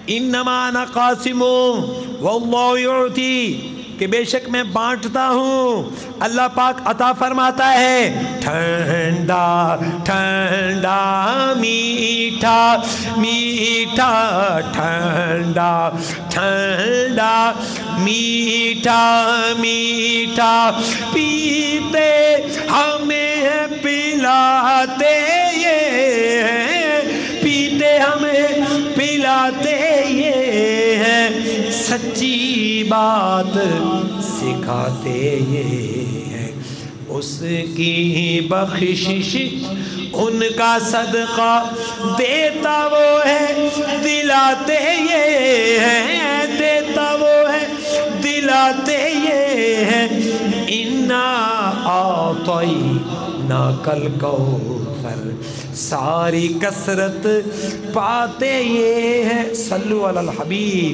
इन्नमा अना क़ासिमु वल्लाहु युअती, कि बेशक मैं बांटता हूँ, अल्लाह पाक अता फरमाता है। ठंडा ठंडा मीठा मीठा, ठंडा ठंडा मीठा मीठा, पीते हमें पिलाते ये, पीते हमें पिलाते ये हैं, सच्ची बात सिखाते ये हैं। उसकी बख्शिश उनका सदका देता वो है, दिलाते ये हैं, देता वो है, दिलाते ये हैं। इन्ना आतैना कल कौसर, सारी कसरत पाते ये हैं। सल्लु अलल हबीब।